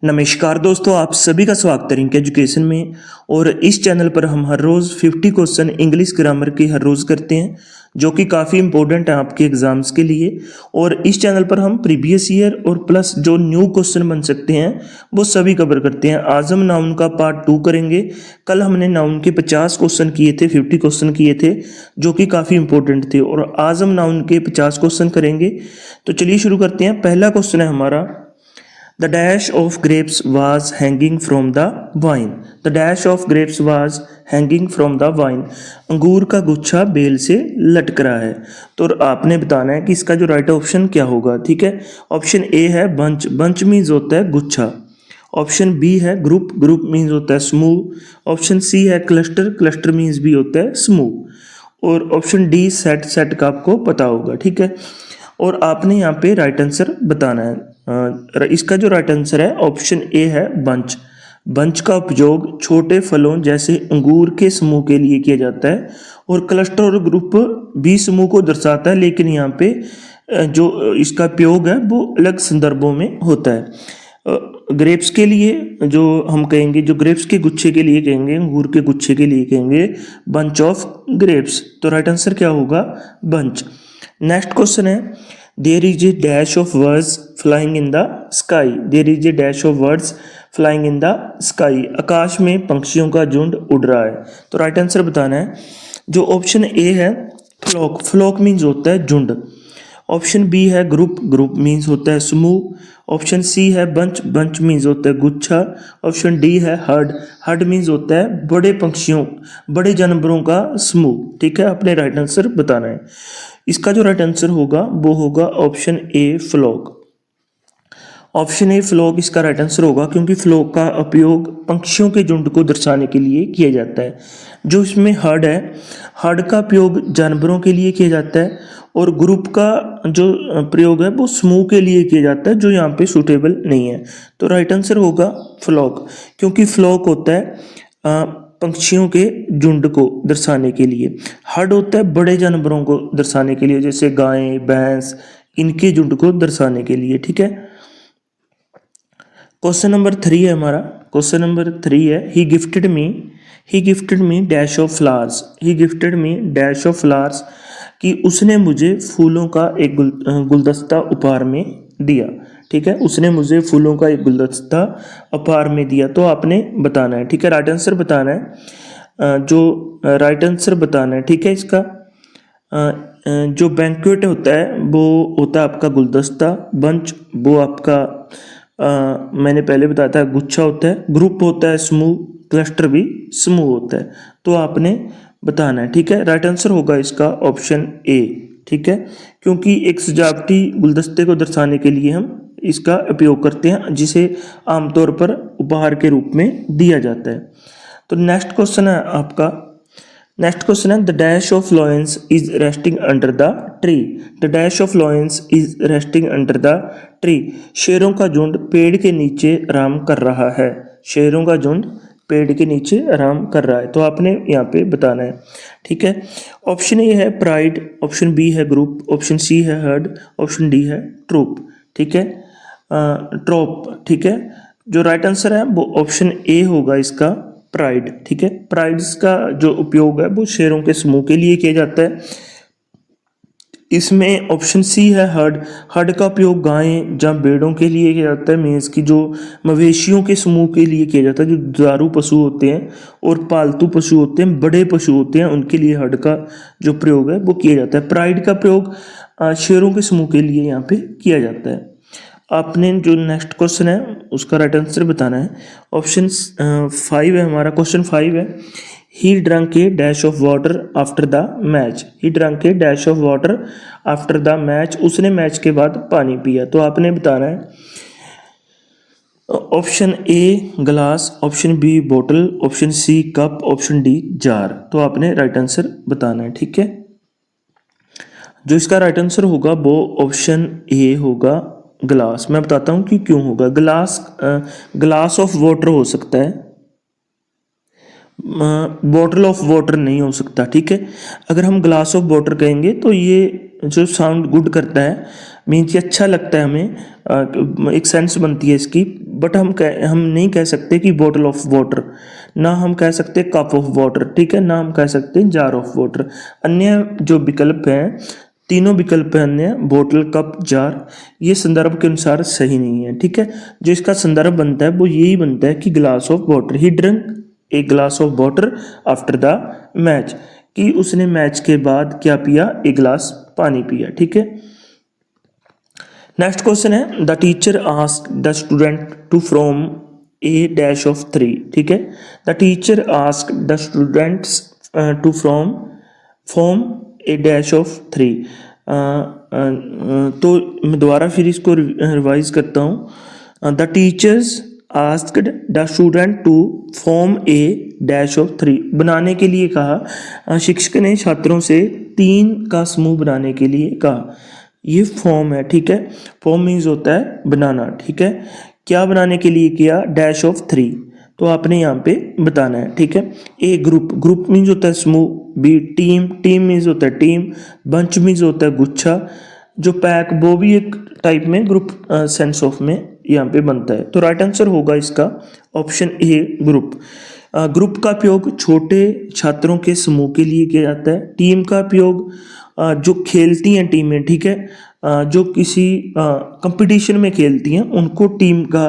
नमस्कार दोस्तों, आप सभी का स्वागत है रिंक एजुकेशन में। और इस चैनल पर हम हर रोज़ 50 क्वेश्चन इंग्लिश ग्रामर के हर रोज़ करते हैं, जो कि काफ़ी इंपॉर्टेंट है आपके एग्जाम्स के लिए। और इस चैनल पर हम प्रीवियस ईयर और प्लस जो न्यू क्वेश्चन बन सकते हैं वो सभी कवर करते हैं। आज हम नाउन का पार्ट 2 करेंगे। कल हमने नाउन के 50 क्वेश्चन किए थे, 50 क्वेश्चन किए थे, जो कि काफ़ी इंपॉर्टेंट थे। और आज हम नाउन के 50 क्वेश्चन करेंगे। तो चलिए शुरू करते हैं। पहला क्वेश्चन है हमारा, The dash of grapes was hanging from the vine. The dash of grapes was hanging from the vine. अंगूर का गुच्छा बेल से लटक रहा है। तो आपने बताना है कि इसका जो राइट ऑप्शन क्या होगा। ठीक है, ऑप्शन ए है बंच। बंच मीन्स होता है गुच्छा। ऑप्शन बी है ग्रुप। ग्रुप मीन्स होता है समूह। ऑप्शन सी है क्लस्टर। क्लस्टर मीन्स भी होता है समूह। और ऑप्शन डी सेट। सेट का आपको पता होगा। ठीक है, और आपने यहाँ पे राइट आंसर बताना है। इसका जो राइट आंसर है ऑप्शन ए है बंच। बंच का उपयोग छोटे फलों जैसे अंगूर के समूह के लिए किया जाता है। और क्लस्टर और ग्रुप भी समूह को दर्शाता है, लेकिन यहाँ पे जो इसका उपयोग है वो अलग संदर्भों में होता है। ग्रेप्स के लिए जो हम कहेंगे, जो ग्रेप्स के गुच्छे के लिए कहेंगे, अंगूर के गुच्छे के लिए कहेंगे बंच ऑफ ग्रेप्स। तो राइट आंसर क्या होगा? बंच। नेक्स्ट क्वेश्चन है, there is a dash of birds flying in the sky. There is a dash of birds flying in the sky. आकाश में पंछियों का झुंड उड़ रहा है। तो राइट आंसर बताना है। जो ऑप्शन ए है फ्लॉक। फ्लॉक मीन्स होता है झुंड। ऑप्शन बी है ग्रुप। ग्रुप मीन्स होता है समूह। ऑप्शन सी है बंच। बंच मीन्स होता है गुच्छा। ऑप्शन डी है हर्ड। हर्ड मीन्स होता है बड़े पंछियों, बड़े जानवरों का समूह। ठीक है, अपने राइट आंसर बताना है। इसका जो राइट आंसर होगा वो होगा option A flock. Option A flock इसका राइट आंसर होगा, क्योंकि फ्लॉक का उपयोग पंछियों के झुंड को दर्शाने के लिए किया जाता है। जो इसमें हर्ड है, हर्ड का उपयोग जानवरों के लिए किया जाता है। और ग्रुप का जो प्रयोग है वो समूह के लिए किया जाता है, जो यहाँ पे सूटेबल नहीं है। तो राइट आंसर होगा फ्लॉक, क्योंकि फ्लॉक होता है पंछियों के झुंड को दर्शाने के लिए। हर्ड होता है बड़े जानवरों को दर्शाने के लिए, जैसे गाय, भैंस, इनके झुंड को दर्शाने के लिए। ठीक है, क्वेश्चन नंबर 3 है हमारा। क्वेश्चन नंबर 3 है, he gifted me dash of flowers. He gifted me dash of flowers, कि उसने मुझे फूलों का एक गुलदस्ता उपहार में दिया। ठीक है, उसने मुझे फूलों का एक गुलदस्ता उपहार में दिया। तो आपने बताना है। ठीक है, राइट आंसर बताना है। जो राइट आंसर बताना है, ठीक है, इसका जो बैंक्वेट होता है वो होता है आपका गुलदस्ता। बंच वो आपका मैंने पहले बताया था गुच्छा होता है। ग्रुप होता है समूह। क्लस्टर भी समूह होता है। तो आपने बताना है। ठीक है, राइट आंसर होगा इसका ऑप्शन ए। ठीक है, क्योंकि एक सजावटी गुलदस्ते को दर्शाने के लिए हम इसका उपयोग करते हैं, जिसे आमतौर पर उपहार के रूप में दिया जाता है। तो नेक्स्ट क्वेश्चन है आपका। नेक्स्ट क्वेश्चन है, the dash of lions is resting under the tree. The dash of lions is resting under the tree. शेरों का झुंड पेड़ के नीचे आराम कर रहा है। शेरों का झुंड पेड़ के नीचे आराम कर रहा है। तो आपने यहाँ पे बताना है। ठीक है, ऑप्शन ए है प्राइड। ऑप्शन बी है ग्रुप। ऑप्शन सी है हर्ड। ऑप्शन डी है ट्रूप। ठीक है, ट्रोप। ठीक है, जो राइट आंसर है वो ऑप्शन ए होगा इसका प्राइड। ठीक है, प्राइड का जो उपयोग है वो शेरों के समूह के लिए किया जाता है। इसमें ऑप्शन सी है हर्ड। हर्ड का उपयोग गाय या भेड़ों के लिए किया जाता है, मीन्स की जो मवेशियों के समूह के लिए किया जाता है। जो दुधारू पशु होते हैं और पालतू पशु होते हैं, बड़े पशु होते हैं, उनके लिए हर्ड का जो प्रयोग है वो किया जाता है। प्राइड का प्रयोग शेरों के समूह के लिए यहाँ पे किया जाता है। आपने जो नेक्स्ट क्वेश्चन है उसका राइट आंसर बताना है। ऑप्शन 5 है हमारा। क्वेश्चन 5 है, he drunk a dash of water after the match. He drunk a dash of water after the match. उसने मैच के बाद पानी पिया। तो आपने बताना है option A glass. Option B बोतल। Option C cup. Option D jar. तो आपने राइट आंसर बताना है। ठीक है, जो इसका राइट आंसर होगा वो ऑप्शन ए होगा ग्लास। मैं बताता हूँ कि क्यों होगा। ग्लास ऑफ वाटर हो सकता है, बॉटल ऑफ वाटर नहीं हो सकता। ठीक है, अगर हम ग्लास ऑफ वाटर कहेंगे तो ये जो साउंड गुड करता है, मीन्स अच्छा लगता है हमें, एक सेंस बनती है इसकी। बट हम नहीं कह सकते कि बॉटल ऑफ वाटर, ना हम कह सकते कप ऑफ वाटर, ठीक है, ना हम कह सकते जार ऑफ वाटर। अन्य जो विकल्प हैं, तीनों विकल्प हैं अन्य, बोतल, कप, जार, ये संदर्भ के अनुसार सही नहीं है, ठीक है। जो इसका संदर्भ बनता है वो यही बनता है कि glass of water, he drunk a glass of water after the match, कि उसने मैच के बाद क्या पिया, एक गिलास पानी पिया, ठीक है। नेक्स्ट क्वेश्चन है, the teacher ask the student to from a dash of 3, ठीक है। The teacher ask the students to from a dash of 3। तो मैं दोबारा फिर इसको रिवाइज करता हूँ। The teachers asked the student to form a dash of 3, बनाने के लिए कहा, शिक्षक ने छात्रों से 3 का समूह बनाने के लिए कहा। ये फॉर्म है, ठीक है। फॉर्म मीन्स होता है बनाना, ठीक है। क्या बनाने के लिए किया, डैश ऑफ 3, तो आपने यहाँ पे बताना है, ठीक है। ए ग्रुप, ग्रुप मीन्स होता है समूह। बी टीम, टीम मीन्स होता है टीम। बंच मीन्स होता है गुच्छा। जो पैक, वो भी एक टाइप में ग्रुप सेंस ऑफ में यहाँ पे बनता है। तो राइट आंसर होगा इसका ऑप्शन ए, ग्रुप। ग्रुप का उपयोग छोटे छात्रों के समूह के लिए किया जाता है। टीम का उपयोग जो खेलती हैं टीमें, ठीक है, जो किसी कंपटीशन में खेलती हैं उनको टीम का,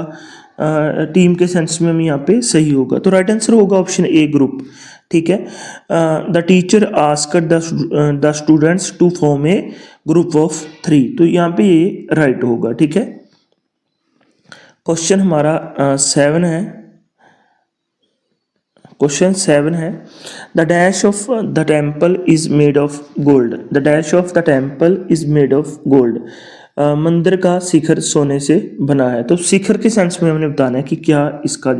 टीम के सेंस में हम यहाँ पे सही होगा। तो राइट आंसर होगा ऑप्शन ए, ग्रुप, ठीक है। The teacher asked the students to form a group of 3, तो यहाँ पे ये राइट होगा, ठीक है। क्वेश्चन हमारा 7 है। क्वेश्चन 7 है, the dash of the temple is made of gold. The dash of the temple is made of gold. मंदिर का शिखर सोने से बना है। तो शिखर के सेंस में हमने बताना है कि क्या इसका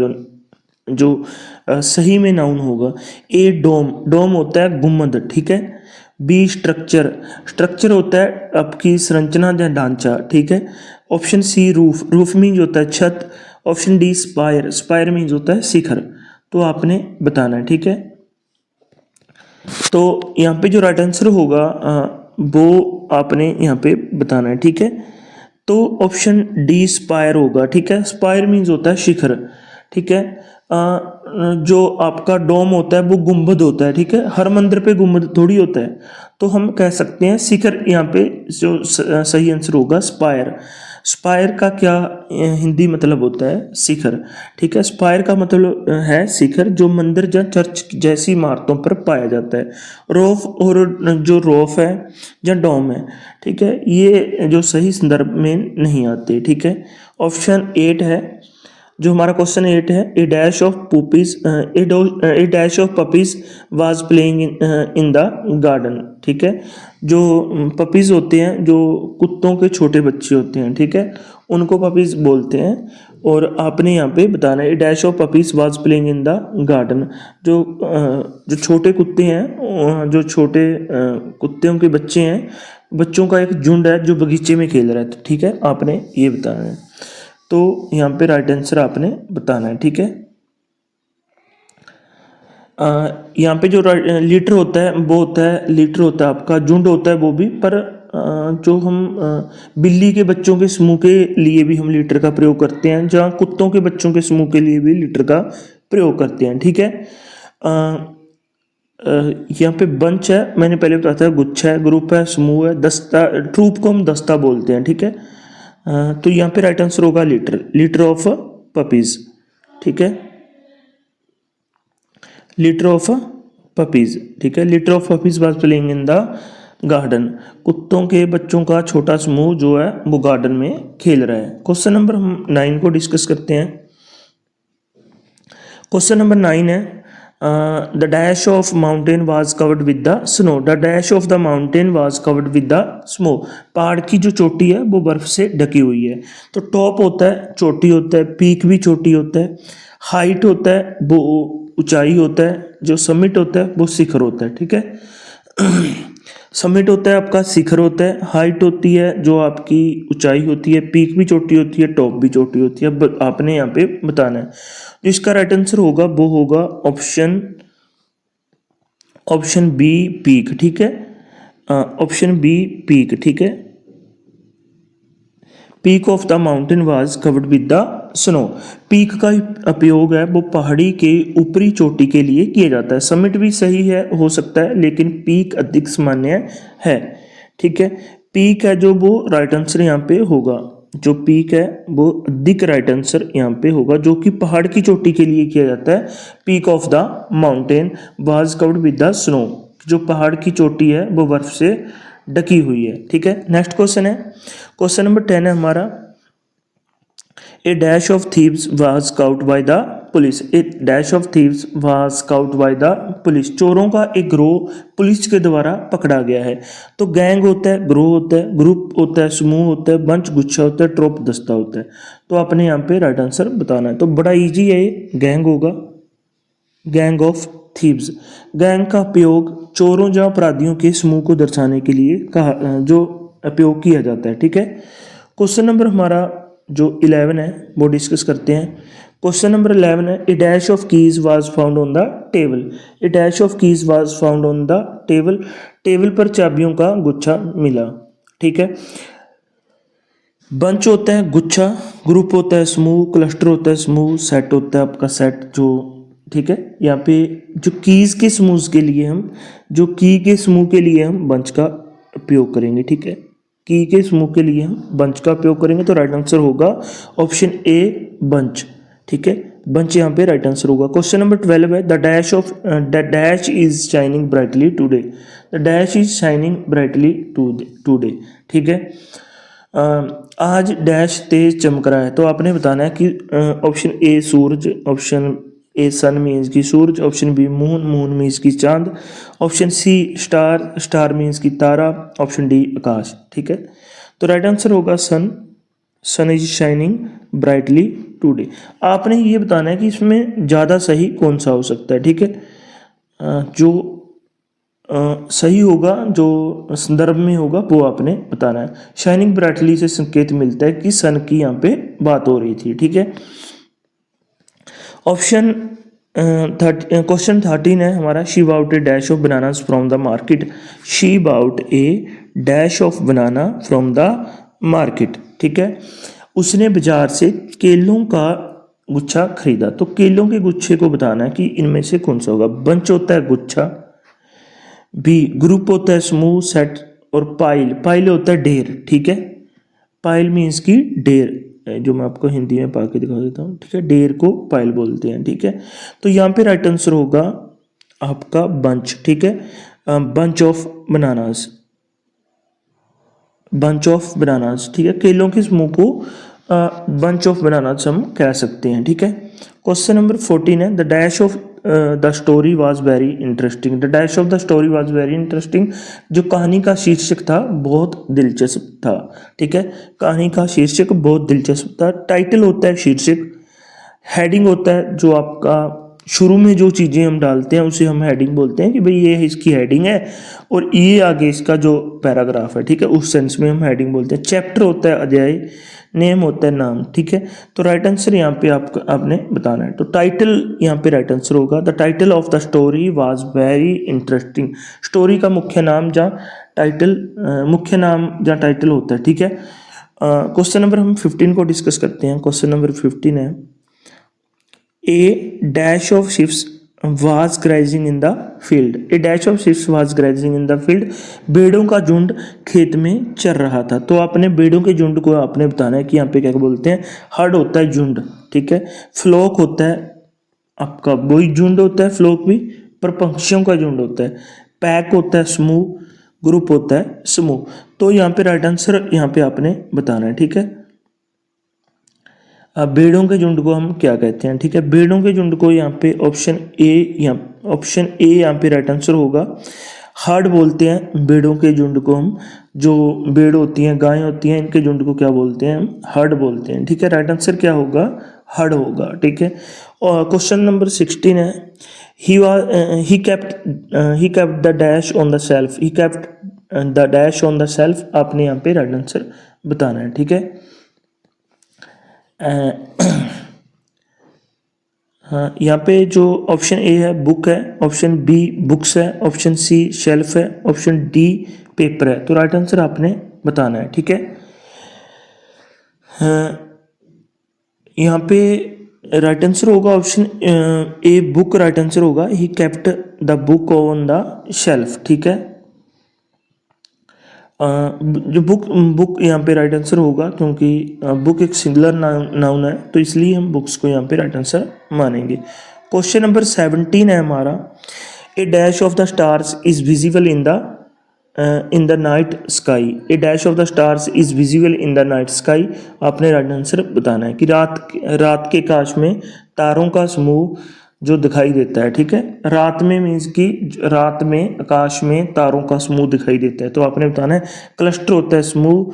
जो सही में नाउन होगा। ए डोम, डोम होता है गुम्बद, ठीक है। बी स्ट्रक्चर, स्ट्रक्चर होता है आपकी संरचना या ढांचा, ठीक है। Option C roof, roof means होता है छत। Option D spire, spire means होता है शिखर। तो आपने बताना है, ठीक है। तो यहाँ पे जो राइट आंसर होगा वो आपने यहाँ पे बताना है, ठीक है। तो ऑप्शन डी स्पायर होगा, ठीक है। स्पायर मीन्स होता है शिखर, ठीक है। जो आपका डोम होता है वो गुंबद होता है, ठीक है। हर मंदिर पे गुंबद थोड़ी होता है, तो हम कह सकते हैं शिखर। यहाँ पे जो सही आंसर होगा स्पायर। स्पायर का क्या हिंदी मतलब होता है, शिखर, ठीक है। स्पायर का मतलब है शिखर, जो मंदिर या चर्च जैसी इमारतों पर पाया जाता है। रोफ, और जो रोफ है या डोम है, ठीक है, ये जो सही संदर्भ में नहीं आते, ठीक है। ऑप्शन 8 है जो हमारा क्वेश्चन 8 है, a dash of puppies, a dash of puppies was playing in the garden, ठीक है। जो पपीज होते हैं, जो कुत्तों के छोटे बच्चे होते हैं, ठीक है, उनको पपीज बोलते हैं। और आपने यहाँ पे बताना है, a dash of puppies was playing in the garden. जो छोटे कुत्ते हैं, जो छोटे कुत्तों के बच्चे हैं, बच्चों का एक झुंड है जो बगीचे में खेल रहा है, ठीक है, आपने ये बताना है। तो यहाँ पे राइट आंसर आपने बताना है, ठीक है। यहाँ पे जो लीटर होता है वो होता है, लीटर होता है आपका झुंड होता है वो भी, पर जो हम बिल्ली के बच्चों के समूह के लिए भी हम लीटर का प्रयोग करते हैं, जहाँ कुत्तों के बच्चों के समूह के लिए भी लीटर का प्रयोग करते हैं, ठीक है। यहाँ पे बंच है, मैंने पहले बताया था, गुच्छा है, ग्रुप है, समूह है, दस्ता, ट्रूप को हम दस्ता बोलते हैं, ठीक है। तो यहाँ पे राइट आंसर होगा लीटर, लीटर ऑफ पपीज, ठीक है। लीटर ऑफ पपीज, ठीक है। Litre of puppies was playing in the garden. कुत्तों के बच्चों का छोटा समूह जो है वो गार्डन में खेल रहा है। क्वेश्चन नंबर हम 9 को डिस्कस करते हैं। क्वेश्चन नंबर 9 है, the dash of mountain was covered with the snow. The dash of the mountain was covered with the snow. पहाड़ की जो चोटी है वो बर्फ से ढकी हुई है। तो टॉप होता है, चोटी होता है, पीक भी चोटी होता है, हाइट होता है वो ऊंचाई होता है, जो समिट होता है वो शिखर होता है, ठीक है। समिट होता है आपका, शिखर होता है, हाइट होती है जो आपकी ऊंचाई होती है, पीक भी चोटी होती है, टॉप भी चोटी होती है। आपने यहाँ पे बताना है। जो इसका राइट आंसर होगा वो होगा ऑप्शन बी, पीक, ठीक है। ऑप्शन बी, पीक, ठीक है। Peak of the mountain was covered with the snow. Peak का उपयोग है वो पहाड़ी के ऊपरी चोटी के लिए किया जाता है। समिट भी सही है, हो सकता है, लेकिन पीक अधिक सामान्य है। ठीक है, पीक है जो वो राइट आंसर यहाँ पे होगा। जो पीक है वो अधिक राइट आंसर यहाँ पे होगा, जो कि पहाड़ की चोटी के लिए किया जाता है। Peak of the mountain was covered with the snow. जो पहाड़ की चोटी है वो बर्फ से ढकी हुई है। ठीक है, नेक्स्ट क्वेश्चन है, क्वेश्चन नंबर 10 है हमारा। A dash of thieves was caught by the police. A dash of thieves was caught by the police. चोरों का एक ग्रोह पुलिस के द्वारा पकड़ा गया है। तो गैंग होता है, ग्रोह होता है, ग्रुप होता है, समूह होता है, बंच गुच्छा होता है, ट्रोप दस्ता होता है। तो आपने यहाँ पे राइट आंसर बताना है। तो बड़ा इजी है, ये गैंग होगा, गैंग ऑफ थीव्स। गैंग का उपयोग चोरों या अपराधियों के समूह को दर्शाने के लिए कहा जो उपयोग किया जाता है। ठीक है, क्वेश्चन नंबर हमारा जो 11 है वो डिस्कस करते हैं। क्वेश्चन नंबर 11 है, a dash of keys was found on the table. A dash of keys was found on the table. Table पर चाबियों का गुच्छा मिला। ठीक है, बंच होता है गुच्छा, ग्रुप होता है समूह, क्लस्टर होता है समूह, सेट होता है आपका सेट जो। ठीक है, यहाँ पे जो कीज के समूह के लिए हम जो की के समूह के लिए हम बंच का उपयोग करेंगे। ठीक है, की के समूह के लिए हम बंच का उपयोग करेंगे। तो राइट आंसर होगा ऑप्शन ए बंच। ठीक है, बंच यहाँ पे राइट आंसर होगा। क्वेश्चन नंबर 12 है, the dash is shining brightly today. The dash is shining brightly today. ठीक है, आज डैश तेज चमक रहा है। तो आपने बताना है कि ऑप्शन ए सूरज, ऑप्शन ए सन मीन्स की सूरज, option B moon, moon means की चांद, option C star, star means की तारा, ऑप्शन डी आकाश। ठीक है, तो राइट आंसर होगा सन, सन इज शाइनिंग ब्राइटली टुडे। आपने ये बताना है कि इसमें ज़्यादा सही कौन सा हो सकता है। ठीक है, जो सही होगा, जो संदर्भ में होगा वो आपने बताना है। शाइनिंग ब्राइटली से संकेत मिलता है कि सन की यहाँ पे बात हो रही थी। ठीक है, ऑप्शन क्वेश्चन 13 है हमारा, she bought a dash of bananas from the market. She bought a dash of banana from the market. ठीक है, उसने बाजार से केलों का गुच्छा खरीदा। तो केलों के गुच्छे को बताना है कि इनमें से कौन सा होगा। बंच होता है गुच्छा, बी ग्रुप होता है समूह सेट, और पाइल, पाइल होता है ढेर। ठीक है, पाइल मीन्स की ढेर, जो मैं आपको हिंदी में पढ़ के दिखा देता हूँ। ठीक है, ढेर को पाइल बोलते हैं। ठीक है, तो यहाँ पे राइट आंसर होगा आपका बंच। ठीक है, bunch of bananas, bunch of bananas. ठीक है, केलों के समूह को बंच ऑफ बनानास हम कह सकते हैं। ठीक है, क्वेश्चन नंबर 14 है, the dash of the story was very interesting. The dash of the story was very interesting. जो कहानी का शीर्षक था बहुत दिलचस्प था। ठीक है, कहानी का शीर्षक बहुत दिलचस्प था। टाइटल होता है शीर्षक, हेडिंग होता है जो आपका शुरू में जो चीज़ें हम डालते हैं उसे हम हेडिंग बोलते हैं कि भाई ये इसकी हेडिंग है, और ये आगे इसका जो पैराग्राफ है। ठीक है, उस सेंस में हम हेडिंग बोलते हैं। चैप्टर होता है अध्याय, नेम होता है नाम। ठीक है, तो राइट आंसर यहाँ पे आपने बताना है। तो टाइटल यहाँ पे राइट आंसर होगा, the title of the story was very interesting. Story का मुख्य नाम जहाँ टाइटल, मुख्य नाम जहाँ टाइटल होता है। ठीक है, क्वेश्चन नंबर हम 15 को डिस्कस करते हैं। क्वेश्चन नंबर 15 है, a dash of ships was grazing in the field. A dash of ships was grazing in the field. भेड़ों का झुंड खेत में चर रहा था। तो आपने भेड़ों के झुंड को आपने बताना है कि यहाँ पे क्या बोलते हैं। हर्ड होता है झुंड। ठीक है, फ्लॉक होता है आपका वही झुंड होता है, फ्लॉक भी, पर पंछियों का झुंड होता है। पैक होता है समूह, ग्रुप होता है समूह। तो यहाँ पे राइट आंसर यहाँ पे आपने बताना है। ठीक है, अब भेड़ों के झुंड को हम क्या कहते हैं। ठीक है, भेड़ों के झुंड को यहाँ पे ऑप्शन ए यहाँ पे राइट आंसर होगा। हर्ड बोलते हैं भेड़ों के झुंड को हम, जो भेड़ होती हैं, गायें होती हैं, इनके झुंड को क्या बोलते हैं हम, हर्ड बोलते हैं। ठीक है, राइट आंसर क्या होगा, हर्ड होगा। ठीक है, और क्वेश्चन नंबर 16 है, ही kept the dash on the self. He kept the dash on the self. आपने यहाँ पे राइट आंसर बताना है। ठीक है, हाँ, यहाँ पे जो ऑप्शन ए है बुक है, ऑप्शन बी बुक्स है, ऑप्शन सी शेल्फ है, ऑप्शन डी पेपर है। तो राइट आंसर आपने बताना है। ठीक है, यहाँ पे राइट आंसर होगा option A book right answer होगा। He kept the book on the shelf, ठीक है। जो बुक यहाँ पे राइट आंसर होगा, क्योंकि बुक एक सिंगुलर नाउन है, तो इसलिए हम बुक्स को यहाँ पे राइट आंसर मानेंगे। क्वेश्चन नंबर 17 है हमारा। A dash of the stars is visible in the night sky. A dash of the stars is visible in the night sky. आपने राइट आंसर बताना है कि रात के आकाश में तारों का समूह जो दिखाई देता है, ठीक है। रात में मीन्स कि रात में आकाश में तारों का समूह दिखाई देता है, तो आपने बताना है क्लस्टर होता है समूह,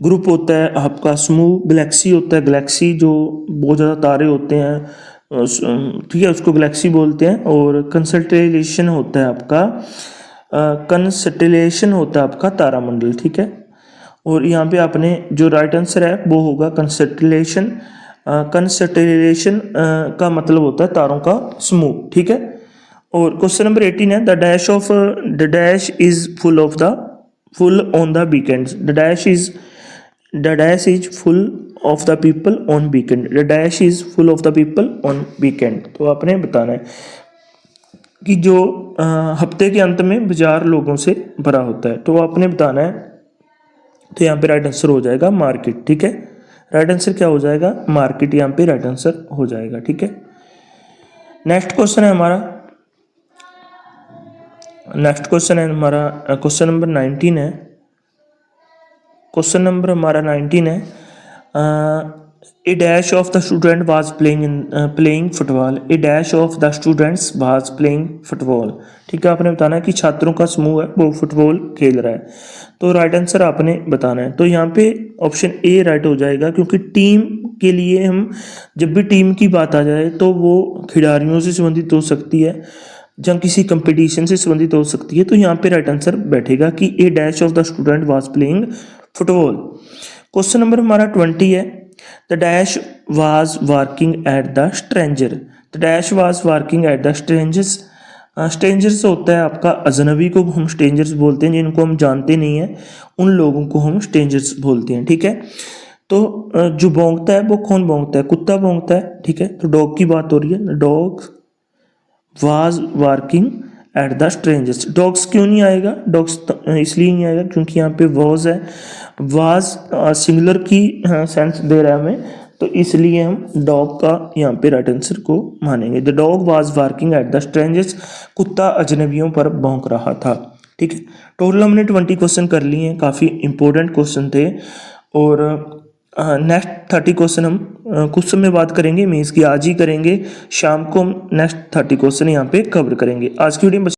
ग्रुप होता है आपका समूह, गैलेक्सी होता है गैलेक्सी जो बहुत ज़्यादा तारे होते हैं, ठीक है, उसको गैलेक्सी बोलते हैं। और कंसल्टेशन होता है आपका तारामंडल, ठीक है। और यहाँ पे आपने जो राइट आंसर है वो होगा कंसल्टेशन। कंसल्टेशन का मतलब होता है तारों का समूह, ठीक है। और क्वेश्चन नंबर 18 है। The dash is full on the weekends. The dash is full of the people on weekend. The dash is full of the people on weekend. तो आपने बताना है कि जो हफ्ते के अंत में बाजार लोगों से भरा होता है, तो आपने बताना है। तो यहाँ पे राइट आंसर हो जाएगा मार्केट, ठीक है। राइट आंसर क्या हो जाएगा? मार्केट यहाँ पे राइट आंसर हो जाएगा, ठीक है। नेक्स्ट क्वेश्चन है हमारा क्वेश्चन नंबर 19 है। क्वेश्चन नंबर हमारा 19 है। A dash of the student was playing football. A dash of the students was playing football, ठीक है। आपने बताना है कि छात्रों का समूह है वो फुटबॉल खेल रहा है, तो राइट आंसर आपने बताना है। तो यहाँ पे ऑप्शन ए राइट हो जाएगा, क्योंकि टीम के लिए हम जब भी टीम की बात आ जाए तो वो खिलाड़ियों से संबंधित हो सकती है या किसी कंपटीशन से संबंधित हो सकती है, तो यहाँ पे राइट आंसर बैठेगा कि a dash of the student was playing football. Question number हमारा 20 है। The dash was working at the stranger. The dash was working at the strangers. Strangers होता है आपका अजनबी को हम स्ट्रेंजर्स बोलते हैं, जिनको हम जानते नहीं हैं उन लोगों को हम स्ट्रेंजर्स बोलते हैं, ठीक है। तो जो भौंकता है वो कौन भौंकता है? कुत्ता भौंकता है, ठीक है। तो डॉग की बात हो रही है। Dog was working at the strangers. Dogs क्यों नहीं आएगा? डॉग्स इसलिए नहीं आएगा क्योंकि यहाँ पे वॉज है। वाज सिंगुलर की सेंस दे रहा है हमें, तो इसलिए हम डॉग का यहाँ पे राइट आंसर को मानेंगे। The dog was working at the strangers. कुत्ता अजनबियों पर भौंक रहा था, ठीक है। टोटल हमने 20 क्वेश्चन कर लिए हैं, काफ़ी इंपॉर्टेंट क्वेश्चन थे। और नेक्स्ट 30 क्वेश्चन हम कुछ समय बाद करेंगे, मीन्स कि आज ही करेंगे। शाम को हम नेक्स्ट 30 क्वेश्चन यहाँ पे कवर करेंगे। आज की वीडियो